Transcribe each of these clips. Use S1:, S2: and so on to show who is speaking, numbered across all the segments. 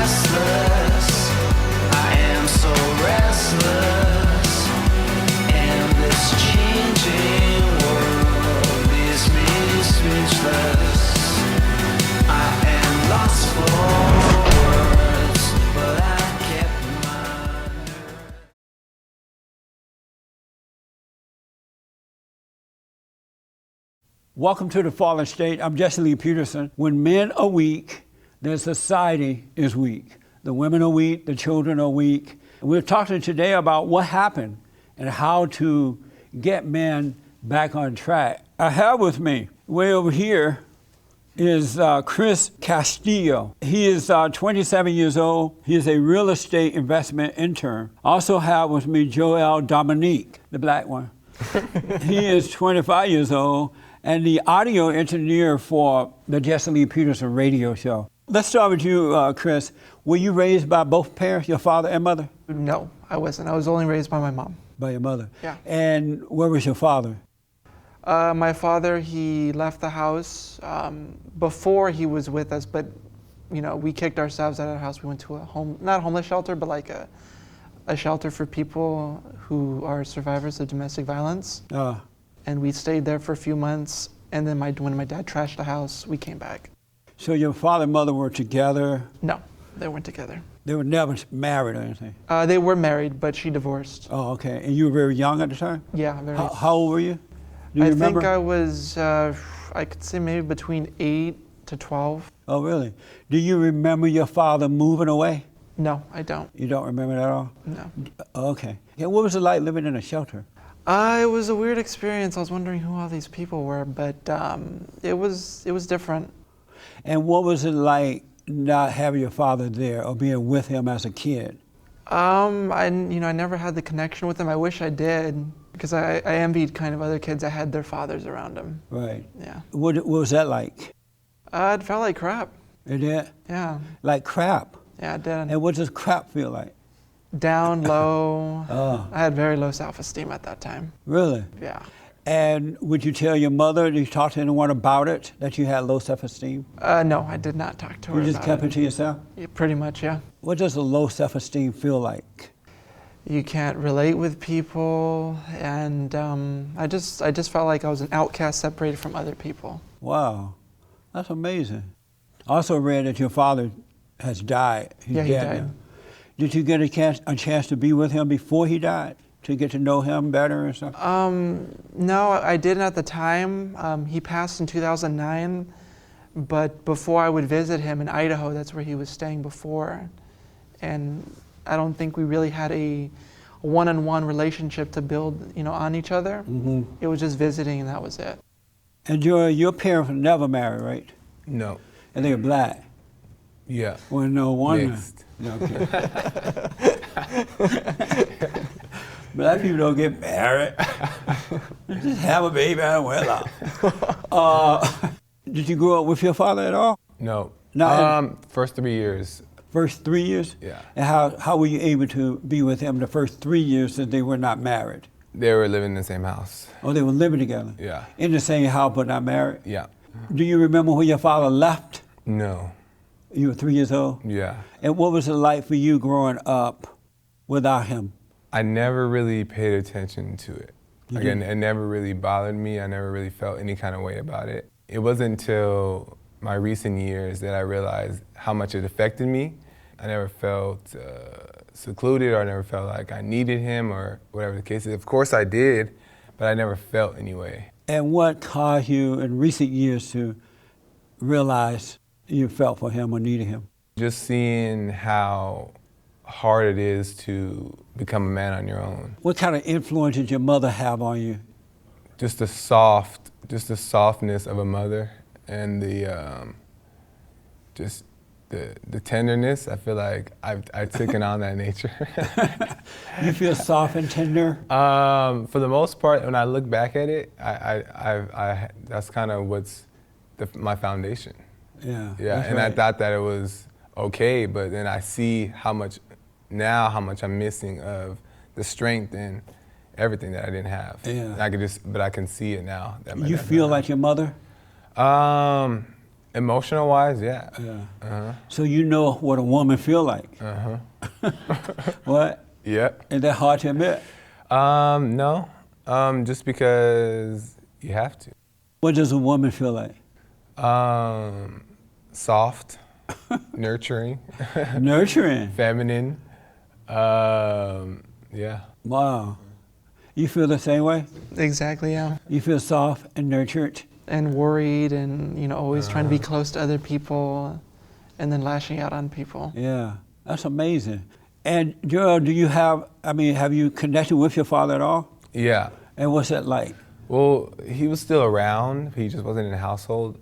S1: restless. I am so restless. And this changing world leaves me speechless. I am lost for words, but I kept my nerve.
S2: Welcome to the Fallen State. I'm Jesse Lee Peterson. When men are weak, then society is weak. The women are weak, the children are weak. We're talking today about what happened and how to get men back on track. I have with me, way over here, is Chris Castillo. He is 27 years old. He is a real estate investment intern. I also have with me Joel Dominique, the black one. He is 25 years old and the audio engineer for the Jesse Lee Peterson radio show. Let's start with you, Chris. Were you raised by both parents, your father and mother?
S3: No, I wasn't. I was only raised by my mom.
S2: By your mother?
S3: Yeah.
S2: And where was your father?
S3: My father, he left the house before he was with us, but you know, we kicked ourselves out of the house. We went to not a homeless shelter, but like a shelter for people who are survivors of domestic violence. And we stayed there for a few months, and then when my dad trashed the house, we came back.
S2: So your father and mother were together?
S3: No, they weren't together.
S2: They were never married or anything?
S3: They were married, but she divorced.
S2: Oh, okay. And you were very young at the time?
S3: Yeah, very.
S2: How old were you? Do you remember?
S3: I think I was, I could say maybe between 8 to 12.
S2: Oh, really? Do you remember your father moving away?
S3: No, I don't.
S2: You don't remember that at all?
S3: No.
S2: Okay. Yeah, what was it like living in a shelter?
S3: It was a weird experience. I was wondering who all these people were, but it was different.
S2: And what was it like not having your father there or being with him as a kid?
S3: I never had the connection with him. I wish I did, because I envied kind of other kids that had their fathers around them.
S2: Right.
S3: Yeah.
S2: What was that like?
S3: It felt like crap.
S2: It did?
S3: Yeah.
S2: Like crap?
S3: Yeah, it did.
S2: And what does crap feel like?
S3: Down, low.
S2: Oh.
S3: I had very low self-esteem at that time.
S2: Really?
S3: Yeah.
S2: And would you tell your mother, did you talk to anyone about it, that you had low self-esteem?
S3: No, I did not talk to her
S2: You just
S3: about
S2: kept it to yourself?
S3: Yeah, pretty much, yeah.
S2: What does a low self-esteem feel like?
S3: You can't relate with people, and I just felt like I was an outcast separated from other people.
S2: Wow, that's amazing. I also read that your father has died. He's
S3: He
S2: dead
S3: died.
S2: now. Did you get a chance to be with him before he died, to get to know him better or something?
S3: No, I didn't at the time. He passed in 2009, but before I would visit him in Idaho, that's where he was staying before. And I don't think we really had a one-on-one relationship to build, on each other.
S2: Mm-hmm.
S3: It was just visiting, and that was it.
S2: And your parents were never married, right?
S4: No.
S2: And they were black?
S4: Yeah.
S2: Well, no wonder.
S4: Mixed.
S2: No, okay. Black people don't get married. Just have a baby and well off. Did you grow up with your father at all?
S4: No.
S2: No.
S4: First 3 years.
S2: First 3 years?
S4: Yeah.
S2: And how were you able to be with him the first 3 years since they were not married?
S4: They were living in the same house.
S2: Oh, they were living together?
S4: Yeah.
S2: In the same house but not married?
S4: Yeah.
S2: Do you remember when your father left?
S4: No.
S2: You were 3 years old?
S4: Yeah.
S2: And what was it like for you growing up without him?
S4: I never really paid attention to it. Again, it never really bothered me. I never really felt any kind of way about it. It wasn't until my recent years that I realized how much it affected me. I never felt secluded, or I never felt like I needed him, or whatever the case is. Of course I did, but I never felt anyway.
S2: And what caused you in recent years to realize you felt for him or needed him?
S4: Just seeing how hard it is to become a man on your own.
S2: What kind of influence did your mother have on you?
S4: Just the softness of a mother, and the tenderness. I feel like I've taken on that nature.
S2: You feel soft and tender?
S4: For the most part, when I look back at it, I that's kind of what's my foundation.
S2: Yeah.
S4: Yeah, and
S2: right.
S4: I thought that it was okay, but then I see how much I'm missing of the strength and everything that I didn't have.
S2: Yeah.
S4: I can see it now.
S2: You feel like your mother?
S4: Emotional wise, yeah.
S2: Yeah. So you know what a woman feel like. What?
S4: Yep.
S2: Is that hard to admit?
S4: No. Just because you have to.
S2: What does a woman feel like?
S4: Soft, nurturing,
S2: Nurturing.
S4: feminine. Yeah.
S2: Wow. You feel the same way?
S3: Exactly, yeah.
S2: You feel soft and nurtured?
S3: And worried and, always trying to be close to other people and then lashing out on people.
S2: Yeah, that's amazing. And Joel, have you connected with your father at all?
S4: Yeah.
S2: And what's that like?
S4: Well, he was still around. He just wasn't in the household.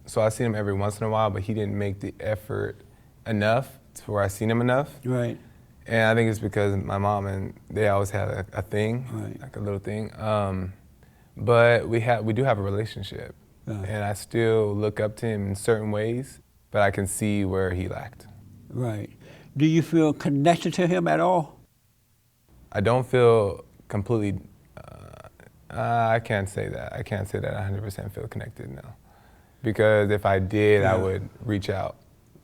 S4: So I seen him every once in a while, but he didn't make the effort enough to where I seen him enough.
S2: Right.
S4: And I think it's because my mom and they always had a thing,
S2: Right.
S4: like a little thing. But we do have a relationship, and I still look up to him in certain ways, but I can see where he lacked.
S2: Right. Do you feel connected to him at all?
S4: I don't feel completely. I can't say that. I can't say that I 100% feel connected, no. Because if I did, I would reach out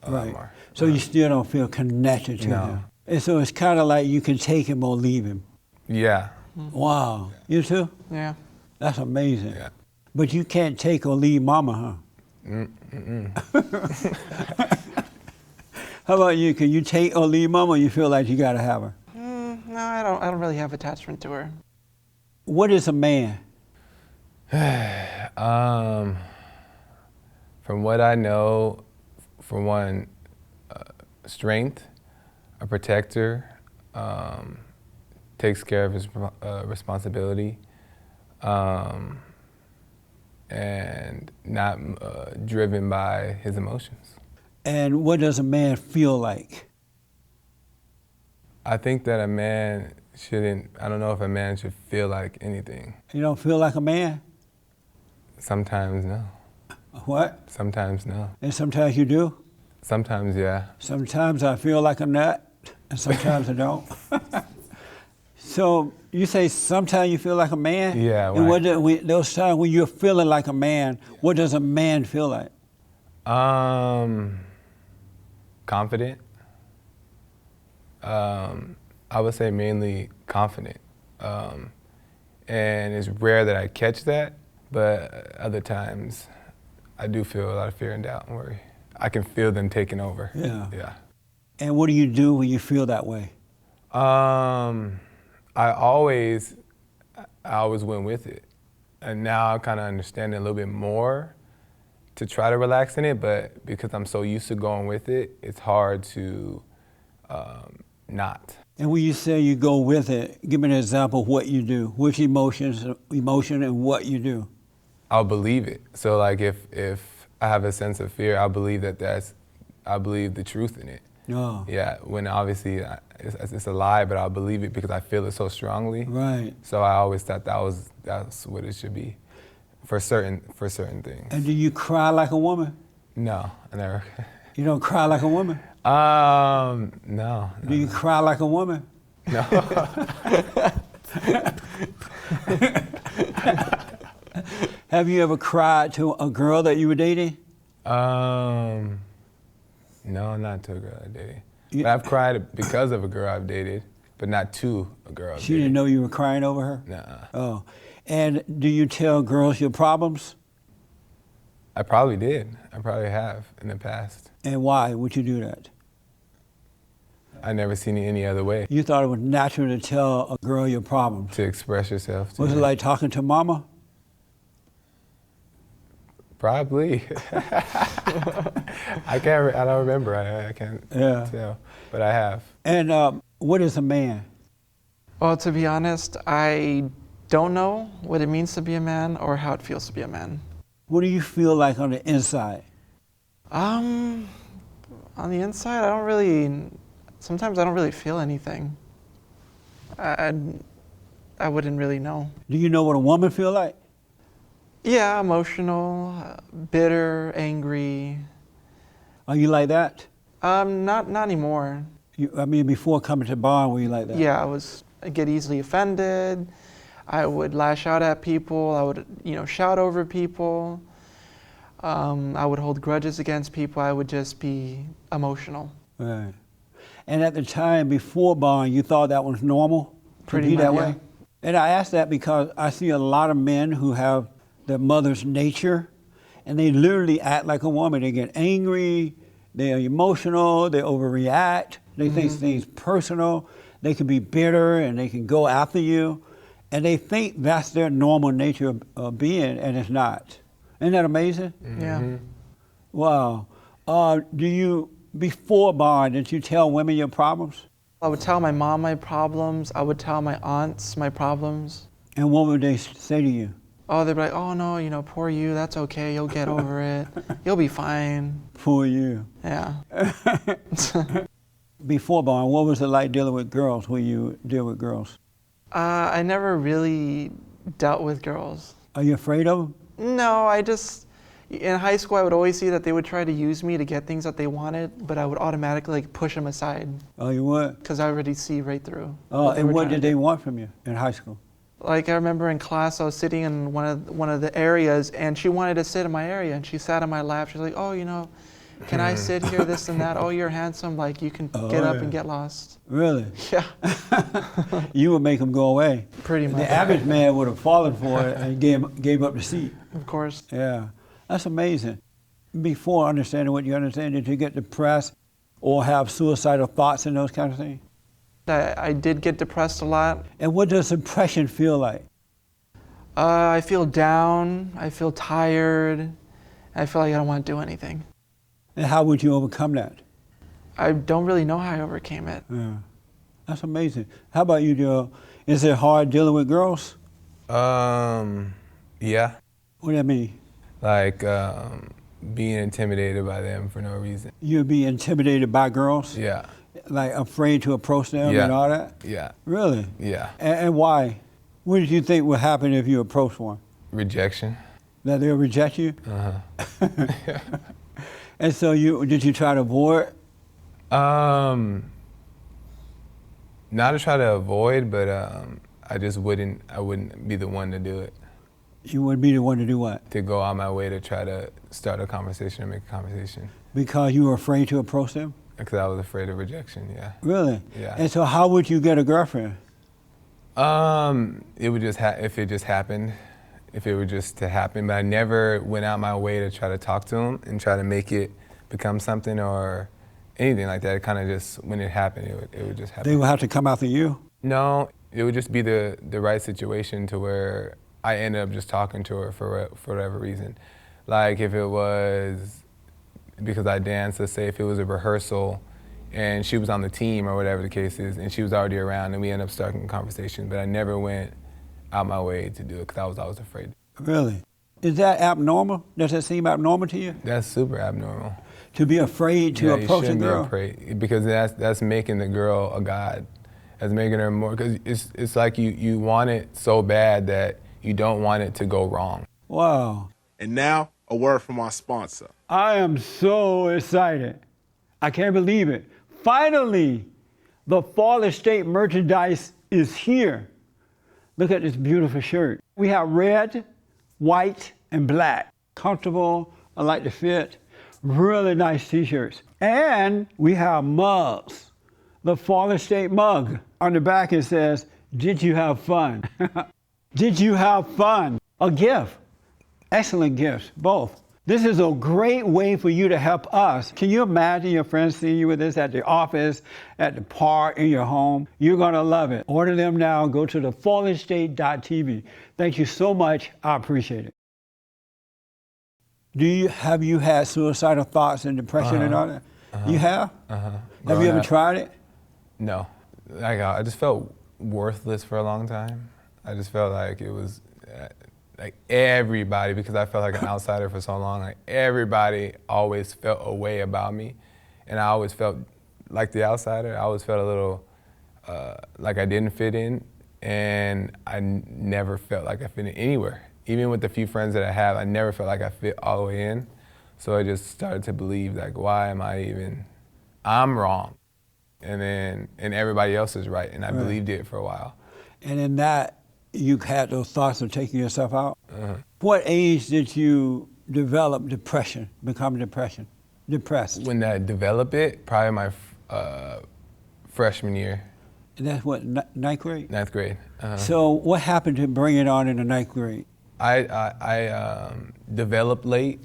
S4: a lot more.
S2: So you still don't feel connected to him? And so it's kind of like you can take him or leave him?
S4: Yeah.
S2: Wow. You too?
S3: Yeah.
S2: That's amazing.
S4: Yeah.
S2: But you can't take or leave mama, huh? How about you? Can you take or leave mama, or you feel like you got to have her?
S3: No, I don't really have attachment to her.
S2: What is a man?
S4: From what I know, for one, strength, a protector, takes care of his responsibility, and not driven by his emotions.
S2: And what does a man feel like?
S4: I think that a man shouldn't, I don't know if a man should feel like anything.
S2: You don't feel like a man?
S4: Sometimes no.
S2: What?
S4: Sometimes no.
S2: And sometimes you do?
S4: Sometimes, yeah.
S2: Sometimes I feel like a nut, and sometimes I don't. So you say sometimes you feel like a man?
S4: Yeah.
S2: And those times when you're feeling like a man, what does a man feel like?
S4: Confident. I would say mainly confident. And it's rare that I catch that, but other times I do feel a lot of fear and doubt and worry. I can feel them taking over.
S2: Yeah.
S4: Yeah.
S2: And what do you do when you feel that way?
S4: I always went with it. And now I kind of understand it a little bit more to try to relax in it, but because I'm so used to going with it, it's hard to not.
S2: And when you say you go with it, give me an example of what you do. Which emotion and what you do.
S4: I'll believe it. So like if I have a sense of fear, I believe I believe the truth in it.
S2: Oh.
S4: Yeah, when obviously it's a lie, but I'll believe it because I feel it so strongly.
S2: Right.
S4: So I always thought that's what it should be for certain things.
S2: And do you cry like a woman?
S4: No, I never.
S2: You don't cry like a woman?
S4: No.
S2: Do you cry like a woman?
S4: No.
S2: Have you ever cried to a girl that you were dating?
S4: No, not to a girl I dated. But I've cried because of a girl I've dated, but not to a girl I've dated.
S2: She didn't know you were crying over her?
S4: Nuh-uh.
S2: Oh. And do you tell girls your problems?
S4: I probably did. I probably have in the past.
S2: And why would you do that?
S4: I never seen it any other way.
S2: You thought it was natural to tell a girl your problems.
S4: To express yourself. To
S2: Was it
S4: her.
S2: like talking to mama?
S4: Probably. I don't remember. I can't tell. But I have.
S2: And what is a man?
S3: Well, to be honest, I don't know what it means to be a man or how it feels to be a man.
S2: What do you feel like on the inside?
S3: On the inside, sometimes I don't really feel anything. I wouldn't really know.
S2: Do you know what a woman feel like?
S3: Yeah, emotional, bitter, angry.
S2: Are you like that?
S3: Not anymore.
S2: Before coming to Bond, were you like that?
S3: Yeah, I get easily offended. I would lash out at people. I would, shout over people. I would hold grudges against people. I would just be emotional.
S2: Right. And at the time before bond, you thought that was normal to
S3: Pretty
S2: be that
S3: much,
S2: way?
S3: yeah.
S2: And I ask that because I see a lot of men who have their mother's nature, and they literally act like a woman. They get angry, they're emotional, they overreact, they think things personal, they can be bitter, and they can go after you, and they think that's their normal nature of being, and it's not. Isn't that amazing?
S3: Yeah.
S2: Wow. Do you, before bond, did you tell women your problems?
S3: I would tell my mom my problems. I would tell my aunts my problems.
S2: And what would they say to you?
S3: Oh, they'd be like, oh no, you know, poor you, that's okay, you'll get over it. You'll be fine.
S2: For you.
S3: Yeah.
S2: Before bond, what was it like dealing with girls when you deal with girls?
S3: I never really dealt with girls.
S2: Are you afraid of them?
S3: No, in high school I would always see that they would try to use me to get things that they wanted, but I would automatically like push them aside
S2: Oh, you would?
S3: because I already see right through.
S2: Oh,
S3: they
S2: and
S3: were
S2: what
S3: trying to
S2: did
S3: do.
S2: they want from you in high school?
S3: Like I remember in class I was sitting in one of the areas and she wanted to sit in my area and she sat on my lap. She's like, oh, you know, can I sit here, this and that? Oh, you're handsome, like you can get up
S2: yeah.
S3: and get lost.
S2: Really?
S3: Yeah,
S2: You would make them go away.
S3: pretty much.
S2: The average man would have fallen for it and gave up the seat.
S3: Of course.
S2: Yeah, that's amazing. Before understanding what you understand, did you get depressed or have suicidal thoughts and those kind of things?
S3: I did get depressed a lot.
S2: And what does depression feel like?
S3: I feel down, I feel tired, I feel like I don't want to do anything.
S2: And how would you overcome that?
S3: I don't really know how I overcame it.
S2: Yeah, that's amazing. How about you, Joe? Is it hard dealing with girls?
S4: Yeah.
S2: What do that mean?
S4: Like being intimidated by them for no reason.
S2: You'd be intimidated by girls?
S4: Yeah.
S2: Like afraid to approach them
S4: Yeah.
S2: and all that?
S4: Yeah.
S2: Really?
S4: Yeah.
S2: And why? What did you think would happen if you approached one?
S4: Rejection.
S2: That they'll reject you?
S4: Uh-huh.
S2: And so did you try to avoid?
S4: Not to try to avoid, but I wouldn't be the one to do it.
S2: You would be the one to do what?
S4: To go out my way to try to start a conversation or make a conversation.
S2: Because you were afraid to approach them?
S4: Because I was afraid of rejection, yeah.
S2: Really?
S4: Yeah.
S2: And so how would you get a girlfriend?
S4: It would just if it just happened, if it were just to happen. But I never went out my way to try to talk to them and try to make it become something or anything like that. It kind of just, when it happened, it would just happen.
S2: They would have to come after you?
S4: No, it would just be the right situation to where I ended up just talking to her for whatever reason. Like if it was because I danced, let's say if it was a rehearsal and she was on the team or whatever the case is, and she was already around and we ended up starting a conversation, but I never went out my way to do it because I was always afraid.
S2: Really? Is that abnormal? Does that seem abnormal to you?
S4: That's super abnormal.
S2: To be afraid to approach a girl?
S4: You shouldn't be afraid because that's making the girl a god. That's making her more, because it's like you want it so bad that you don't want it to go wrong.
S2: Wow.
S5: And now, a word from our sponsor.
S2: I am so excited. I can't believe it. Finally, the Fall Estate merchandise is here. Look at this beautiful shirt. We have red, white, and black. Comfortable, I like the fit. Really nice t-shirts. And we have mugs. The Fall Estate mug. On the back it says, "Did you have fun?" Did you have fun? A gift. Excellent gifts, both. This is a great way for you to help us. Can you imagine your friends seeing you with this at the office, at the park, in your home? You're gonna love it. Order them now. Go to thefallestate.tv. Thank you so much. I appreciate it. Have you had suicidal thoughts and depression and all that? You have? Have you ever tried it?
S4: No. Like, I just felt worthless for a long time. I just felt like it was like everybody, because I felt like an outsider for so long, like everybody always felt a way about me. And I always felt like the outsider. I always felt a little like I didn't fit in. And I never felt like I fit in anywhere. Even with the few friends that I have, I never felt like I fit all the way in. So I just started to believe, like, why am I even, I'm wrong. And everybody else is right. And I believed it for a while.
S2: And in that, you had those thoughts of taking yourself out? What age did you develop depression, become depressed?
S4: When I developed it, probably my freshman year,
S2: And that's what, ninth grade?
S4: ninth grade.
S2: So what happened to bring it on in the ninth grade?
S4: I developed late.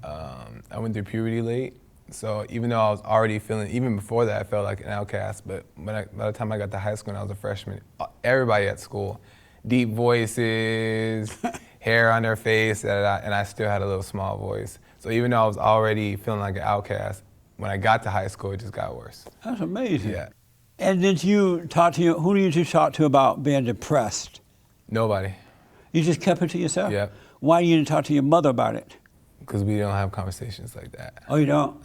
S4: I went through puberty late. So even though I was already feeling, even before that, I felt like an outcast. But by the time I got to high school and I was a freshman, everybody at school, deep voices, hair on their face, and I still had a little small voice. So even though I was already feeling like an outcast, when I got to high school, it just got worse.
S2: That's amazing.
S4: Yeah.
S2: And did you talk to who did you talk to about being depressed?
S4: Nobody.
S2: You just kept it to yourself?
S4: Yep.
S2: Why you didn't talk to your mother about it?
S4: Because we don't have conversations like that.
S2: Oh, you don't?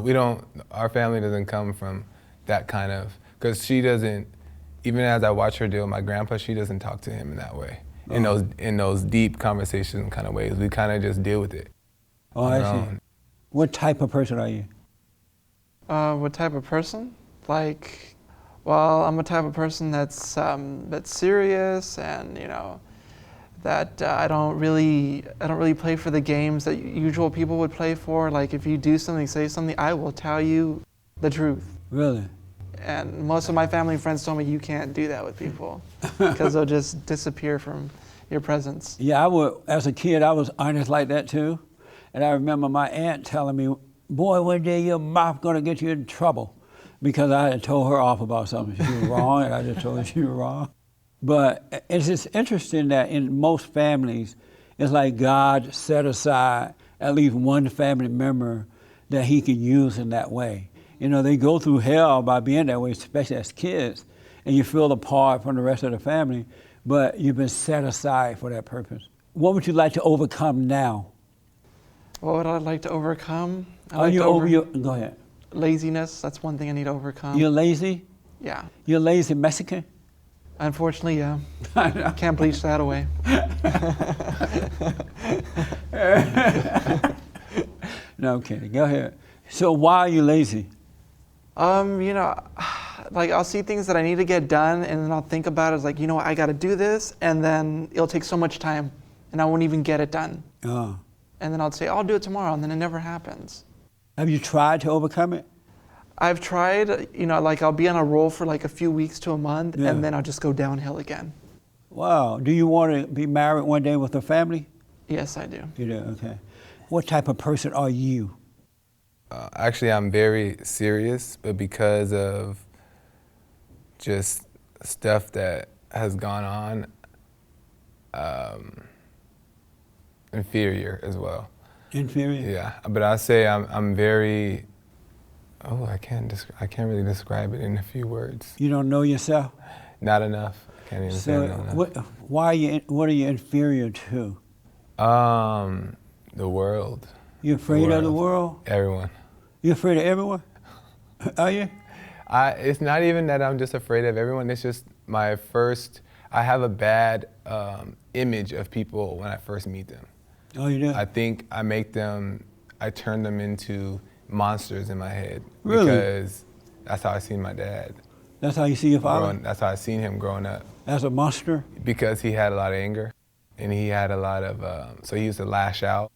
S4: We don't, our family doesn't come from that kind of, because she doesn't, even as I watch her deal with my grandpa, she doesn't talk to him in that way. In those deep conversation kind of ways. We kind of just deal with it.
S2: Oh, I see. What type of person are you?
S3: What type of person? Like, well, I'm a type of person that's serious, and that I don't really play for the games that usual people would play for. Like, if you do something, say something, I will tell you the truth.
S2: Really?
S3: And most of my family and friends told me you can't do that with people because they'll just disappear from your presence.
S2: Yeah, as a kid, I was honest like that too. And I remember my aunt telling me, boy, one day your mouth gonna get you in trouble, because I had told her off about something. She was wrong, and I just told her she was wrong. But it's just interesting that in most families, it's like God set aside at least one family member that he can use in that way. They go through hell by being that way, especially as kids, and you feel apart from the rest of the family, but you've been set aside for that purpose. What would you like to overcome now?
S3: What would I like to overcome?
S2: Go ahead.
S3: Laziness, that's one thing I need to overcome.
S2: You're lazy?
S3: Yeah.
S2: You're lazy Mexican?
S3: Unfortunately, yeah. Can't bleach that away.
S2: No kidding. Go ahead. So why are you lazy?
S3: Like, I'll see things that I need to get done, and then I'll think about it as like, I got to do this, and then it'll take so much time, and I won't even get it done.
S2: Oh.
S3: And then I'll say, I'll do it tomorrow, and then it never happens.
S2: Have you tried to overcome it?
S3: I've tried, like I'll be on a roll for like a few weeks to a month,
S2: Yeah.
S3: and then I'll just go downhill again.
S2: Wow. Do you want to be married one day with a family?
S3: Yes, I do.
S2: You do, okay. What type of person are you?
S4: Actually, I'm very serious, but because of just stuff that has gone on, inferior as well.
S2: Inferior?
S4: Yeah, but I say I'm very. I can't really describe it in a few words.
S2: You don't know yourself?
S4: Not enough. I can't even say
S2: So
S4: not enough.
S2: what are you inferior to?
S4: The world.
S2: You afraid of the world?
S4: Everyone.
S2: You afraid of everyone? Are you?
S4: It's not even that I'm just afraid of everyone. It's just I have a bad image of people when I first meet them.
S2: Oh, you do?
S4: I think I turn them into monsters in my head.
S2: Really?
S4: Because that's how I seen my dad.
S2: That's how you see your father?
S4: That's how I seen him growing up.
S2: As a monster?
S4: Because he had a lot of anger, and he had a lot of, so he used to lash out.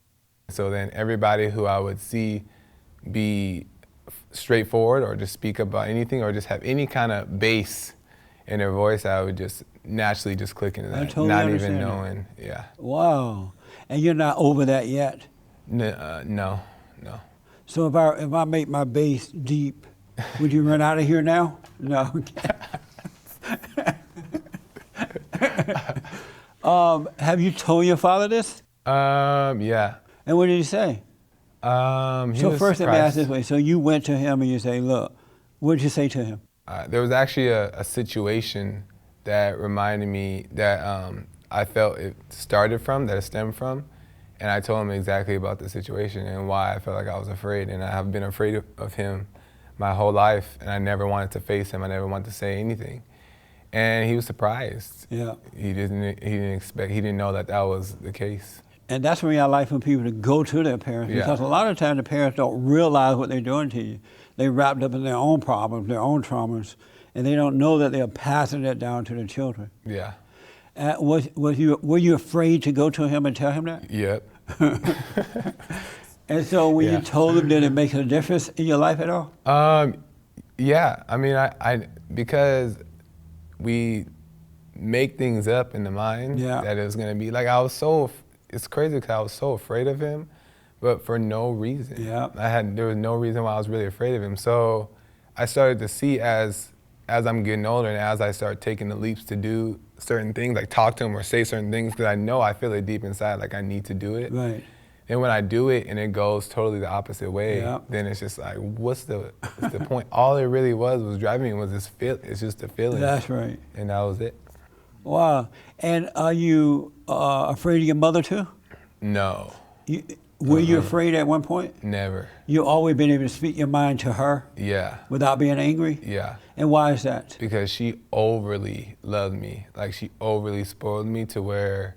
S4: So then everybody who I would see be straightforward or just speak about anything or just have any kind of bass in their voice, I would just naturally just click into that,
S2: totally
S4: not
S2: understand
S4: even
S2: that.
S4: knowing. Yeah.
S2: Wow. And you're not over that yet?
S4: No.
S2: So if I make my bass deep, would you run out of here now? No. Have you told your father this?
S4: Yeah.
S2: And what did he say?
S4: He
S2: So
S4: was
S2: first let me ask
S4: surprised.
S2: this way. So you went to him and you say, look, what did you say to him?
S4: There was actually a situation that reminded me that I felt it stemmed from, and I told him exactly about the situation and why I felt like I was afraid, and I have been afraid of him my whole life, and I never wanted to face him. I never wanted to say anything, and he was surprised.
S2: Yeah.
S4: He didn't know that was the case.
S2: And that's when I like for people to go to their parents,
S4: Yeah.
S2: because a lot of times the parents don't realize what they're doing to you. They're wrapped up in their own problems, their own traumas, and they don't know that they're passing it down to the children.
S4: Yeah.
S2: Were you afraid to go to him and tell him that?
S4: Yep.
S2: And so when
S4: Yeah.
S2: you told him, did it make a difference in your life at all?
S4: Yeah, I mean, I because we make things up in the mind
S2: Yeah.
S4: that it was gonna be like it's crazy because I was so afraid of him, but for no reason.
S2: Yeah.
S4: There was no reason why I was really afraid of him. So I started to see as I'm getting older and as I start taking the leaps to do certain things, like talk to him or say certain things, because I feel it deep inside, like I need to do it.
S2: Right.
S4: And when I do it and it goes totally the opposite way,
S2: Yeah.
S4: then it's just like, what's the point? All it really was driving me was this feel. It's just a feeling.
S2: That's right.
S4: And that was it.
S2: Wow. And are you afraid of your mother too?
S4: No,
S2: Were you afraid at one point?
S4: never.
S2: You always been able to speak your mind to her
S4: Yeah,
S2: without being angry?
S4: yeah.
S2: And why is that?
S4: Because she overly loved me. Like she overly spoiled me to where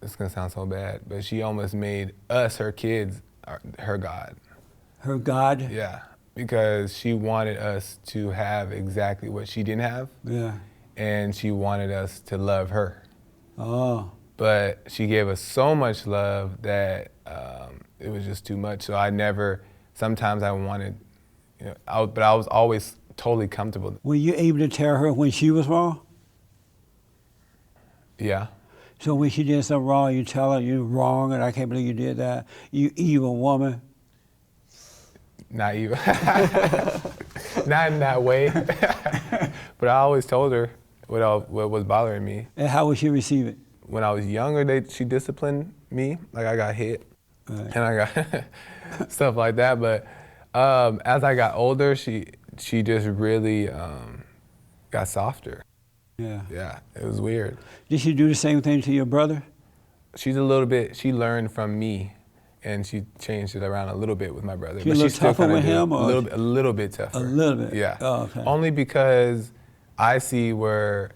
S4: it's gonna sound so bad, but she almost made us, her kids, her God.
S2: Her God?
S4: Yeah, because she wanted us to have exactly what she didn't have.
S2: Yeah.
S4: And she wanted us to love her.
S2: Oh.
S4: But she gave us so much love that it was just too much. So sometimes I wanted, but I was always totally comfortable.
S2: Were you able to tell her when she was wrong?
S4: Yeah.
S2: So when she did something wrong, you tell her you're wrong and I can't believe you did that. You evil woman.
S4: Not even, not in that way. But I always told her what was bothering me.
S2: And how would she receive it?
S4: When I was younger, she disciplined me. Like I got hit,
S2: Right.
S4: and I got stuff like that. But as I got older, she just really got softer.
S2: Yeah.
S4: Yeah, it was weird.
S2: Did she do the same thing to your brother?
S4: She learned from me, and she changed it around a little bit with my brother.
S2: She
S4: But
S2: a little
S4: still
S2: tougher
S4: kinda
S2: with
S4: did
S2: him, or
S4: a little bit tougher.
S2: a little bit?
S4: Yeah.
S2: Oh, okay.
S4: Only because I see where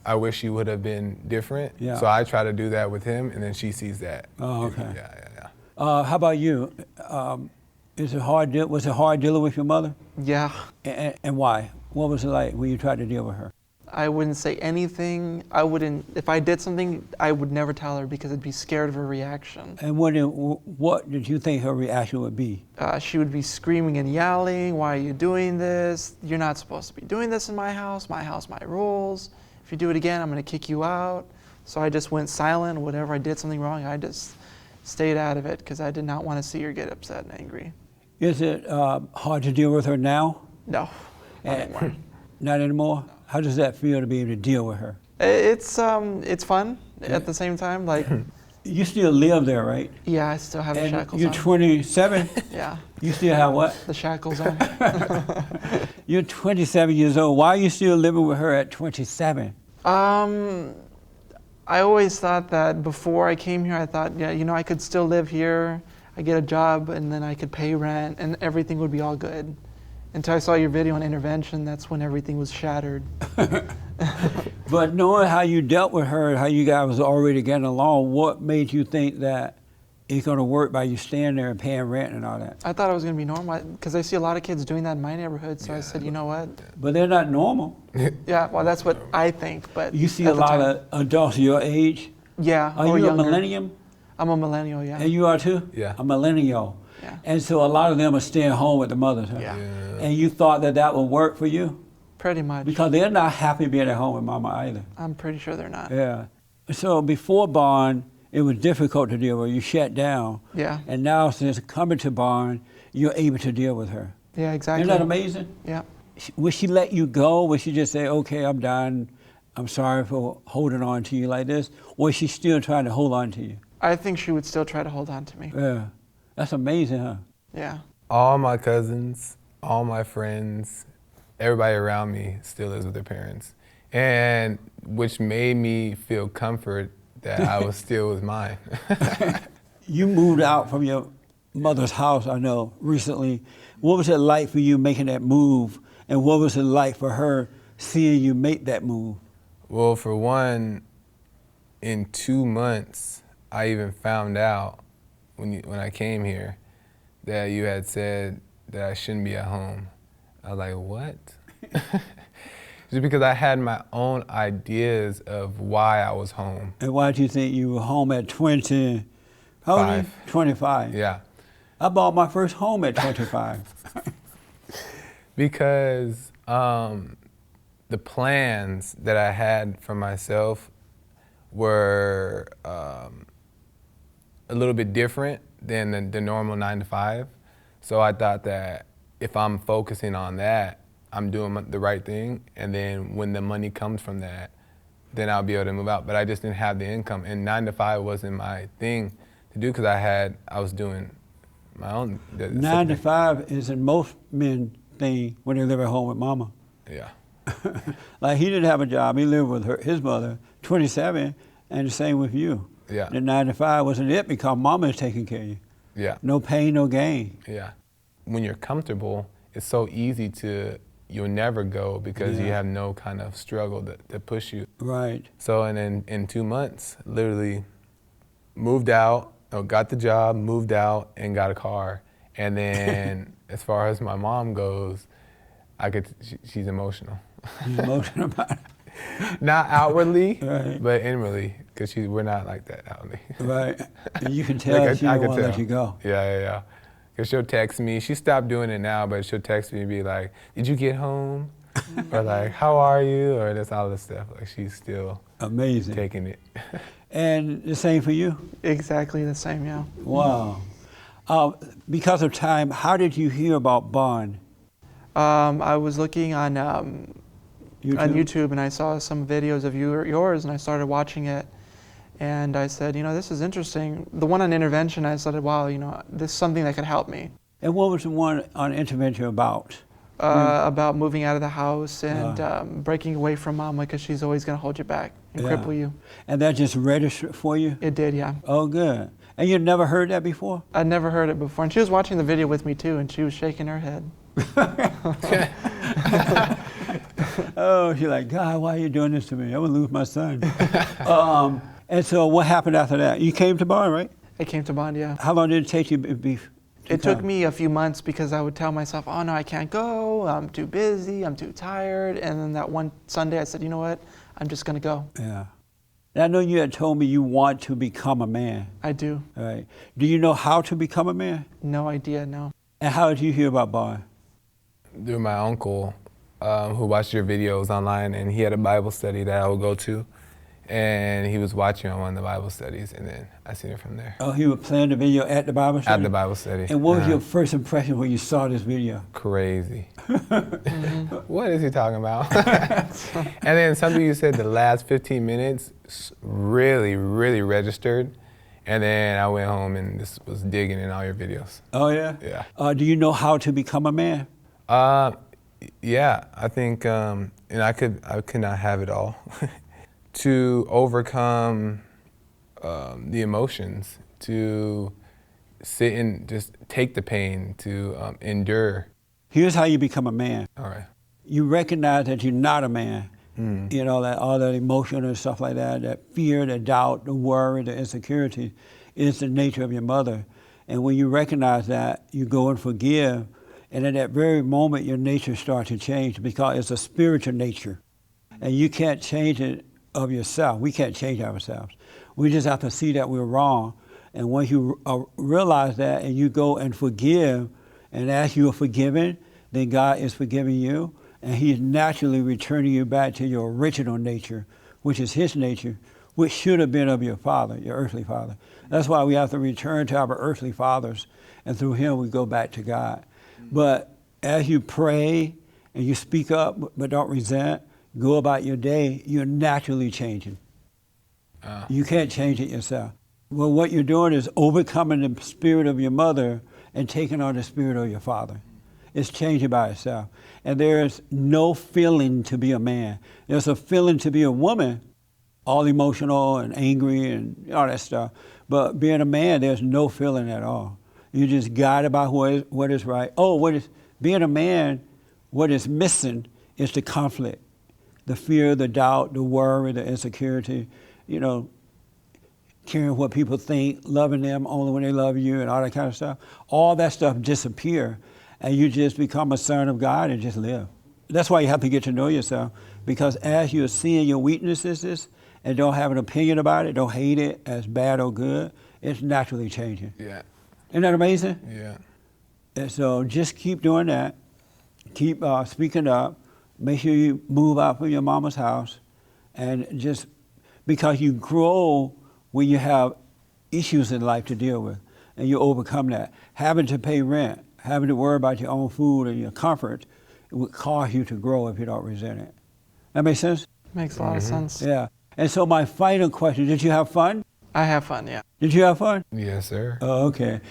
S4: I wish she would have been different.
S2: Yeah.
S4: So I try to do that with him, and then she sees that.
S2: Oh, okay.
S4: Yeah.
S2: How about you? Was it hard dealing with your mother?
S3: Yeah.
S2: And why? What was it like when you tried to deal with her?
S3: I wouldn't say anything. If I did something, I would never tell her because I'd be scared of her reaction.
S2: And what did you think her reaction would be?
S3: She would be screaming and yelling, "Why are you doing this? You're not supposed to be doing this in my house, my rules. If you do it again, I'm gonna kick you out." So I just went silent. Whenever I did something wrong, I just stayed out of it because I did not want to see her get upset and angry.
S2: Is it hard to deal with her now?
S3: No, not anymore.
S2: Not anymore? How does that feel to be able to deal with her?
S3: It's fun at the same time. Like,
S2: You still live there, right?
S3: yeah, I still have the
S2: And
S3: shackles
S2: you're
S3: on.
S2: 27?
S3: Yeah,
S2: You still have what?
S3: the shackles on.
S2: You're 27 years old. Why are you still living with her at 27?
S3: I always thought that before I came here, I thought, yeah, I could still live here. I get a job, and then I could pay rent, and everything would be all good. Until I saw your video on intervention, that's when everything was shattered.
S2: But knowing how you dealt with her, how you guys was already getting along, what made you think that it's going to work by you staying there and paying rent and all that?
S3: I thought it was going to be normal because I see a lot of kids doing that in my neighborhood. So I said, you know what?
S2: But they're not normal.
S3: Yeah, well, that's what I think. But
S2: You see
S3: at
S2: a
S3: the
S2: lot
S3: time-
S2: of adults your age.
S3: Yeah,
S2: Are
S3: or
S2: you
S3: younger.
S2: a millennium?
S3: I'm a millennial, yeah.
S2: And you are too?
S4: Yeah.
S2: A millennial.
S3: Yeah.
S2: And so a lot of them are staying home with the mothers. Huh?
S3: Yeah.
S2: And you thought that would work for you?
S3: Pretty much.
S2: Because they're not happy being at home with mama either.
S3: I'm pretty sure they're not.
S2: Yeah. So before Bond, it was difficult to deal with. You shut down.
S3: Yeah.
S2: And now since coming to Bond, you're able to deal with her.
S3: Yeah, exactly.
S2: Isn't that amazing?
S3: Yeah.
S2: Would she let you go? Would she just say, okay, I'm done. I'm sorry for holding on to you like this? Or is she still trying to hold on to you?
S3: I think she would still try to hold on to me.
S2: Yeah. That's amazing, huh?
S3: Yeah.
S4: All my cousins, all my friends, everybody around me still lives with their parents, and which made me feel comfort that I was still with mine.
S2: You moved out from your mother's house, I know, recently. What was it like for you making that move? And what was it like for her seeing you make that move?
S4: Well, for one, in 2 months, I even found out when I came here that you had said that I shouldn't be at home. I was like, what? Just because I had my own ideas of why I was home.
S2: And why do you think you were home at 20? How old are you? 25.
S4: Yeah.
S2: I bought my first home at 25.
S4: Because the plans that I had for myself were a little bit different than the normal 9 to 5. So I thought that if I'm focusing on that, I'm doing the right thing, and then when the money comes from that, then I'll be able to move out. But I just didn't have the income, and 9 to 5 wasn't my thing to do because I was doing my own.
S2: 9 to 5 is in most men thing when they live at home with mama.
S4: Yeah.
S2: Like he didn't have a job. He lived with his mother, 27, and the same with you.
S4: Yeah.
S2: The 9 to 5 wasn't it because mama is taking care of you.
S4: Yeah.
S2: No pain, no gain.
S4: Yeah. When you're comfortable, it's so easy you'll never go because you have no kind of struggle to push you.
S2: Right.
S4: So, and then in 2 months, literally moved out, got the job, moved out, and got a car. And then as far as my mom goes, she's emotional.
S2: She's emotional about it.
S4: Not outwardly,
S2: Right.
S4: but inwardly, because we're not like that outwardly.
S2: Right. And you can tell she don't want to let you go.
S4: Yeah. Because she'll text me. She stopped doing it now, but she'll text me and be like, "Did you get home?" Or like, "How are you?" Or that's all this stuff. Like she's still
S2: amazing
S4: taking it.
S2: And the same for you?
S3: Exactly the same, yeah.
S2: Wow. Because of time, how did you hear about Bond?
S3: I was looking on YouTube and I saw some videos of yours and I started watching it. And I said, this is interesting. The one on intervention, I said, wow, this is something that could help me.
S2: And what was the one on intervention about?
S3: About moving out of the house and breaking away from mama because she's always going to hold you back and cripple you.
S2: And that just registered for you?
S3: It did, yeah.
S2: Oh, good. And you'd never heard that before?
S3: I'd never heard it before. And she was watching the video with me too, and she was shaking her head.
S2: Oh, she's like, God, why are you doing this to me? I would lose my son. And so what happened after that? You came to Bond, right?
S3: I came to Bond, yeah.
S2: How long did it take you
S3: It took me a few months because I would tell myself, oh no, I can't go, I'm too busy, I'm too tired. And then that one Sunday I said, you know what, I'm just gonna go.
S2: Yeah. And I know you had told me you want to become a man.
S3: I do.
S2: All right. Do you know how to become a man?
S3: No idea, no.
S2: And how did you hear about Bond?
S4: Through my uncle, who watched your videos online, and he had a Bible study that I would go to. And he was watching on one of the Bible studies, and then I seen it from there.
S2: Oh, he was playing the video at the Bible study?
S4: At the Bible study.
S2: And what was your first impression when you saw this video?
S4: Crazy. What is he talking about? And then something you said the last 15 minutes really, really registered. And then I went home and just was digging in all your videos.
S2: Oh, yeah?
S4: Yeah.
S2: Do you know how to become a man?
S4: Yeah, I think, and I could not have it all. To overcome the emotions, to sit and just take the pain, to endure.
S2: Here's how you become a man.
S4: All right.
S2: You recognize that you're not a man. You know, that all that emotion and stuff like that, that fear, the doubt, the worry, the insecurity is the nature of your mother. And when you recognize that, you go and forgive. And at that very moment, your nature starts to change because it's a spiritual nature. And you can't change it of yourself. We can't change ourselves. We just have to see that we're wrong. And once you realize that and you go and forgive, and as you are forgiven, then God is forgiving you, and He is naturally returning you back to your original nature, which is His nature, which should have been of your father, your earthly father. That's why we have to return to our earthly fathers, and through Him we go back to God. But as you pray and you speak up but don't resent, go about your day, you're naturally changing. You can't change it yourself. Well, what you're doing is overcoming the spirit of your mother and taking on the spirit of your father. It's changing by itself. And there's no feeling to be a man. There's a feeling to be a woman, all emotional and angry and all that stuff. But being a man, there's no feeling at all. You're just guided by what is right. Being a man, what is missing is the conflict. The fear, the doubt, the worry, the insecurity, caring what people think, loving them only when they love you and all that kind of stuff. All that stuff disappear and you just become a son of God and just live. That's why you have to get to know yourself, because as you're seeing your weaknesses and don't have an opinion about it, don't hate it as bad or good, it's naturally changing.
S4: Yeah.
S2: Isn't that amazing?
S4: Yeah.
S2: And so just keep doing that. Keep speaking up. Make sure you move out from your mama's house, and just because you grow when you have issues in life to deal with, and you overcome that. Having to pay rent, having to worry about your own food and your comfort, it would cause you to grow if you don't resent it. That makes sense?
S3: Makes a lot of sense.
S2: Yeah. And so my final question, did you have fun?
S3: I have fun, yeah.
S2: Did you have fun?
S4: Yes, sir.
S2: Oh, okay.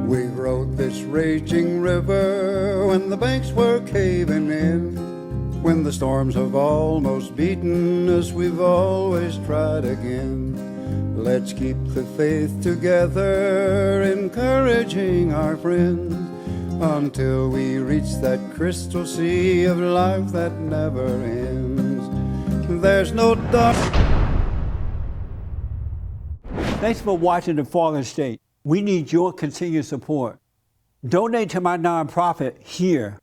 S6: We rode this raging river when the banks were caving in. When the storms have almost beaten us, we've always tried again. Let's keep the faith together, encouraging our friends, until we reach that crystal sea of life that never ends. There's no doubt.
S2: Thanks for watching The Fallen State. We need your continued support. Donate to my nonprofit here.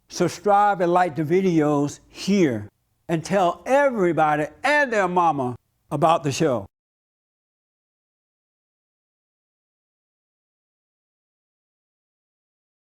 S2: Subscribe and like the videos here. And tell everybody and their mama about the show.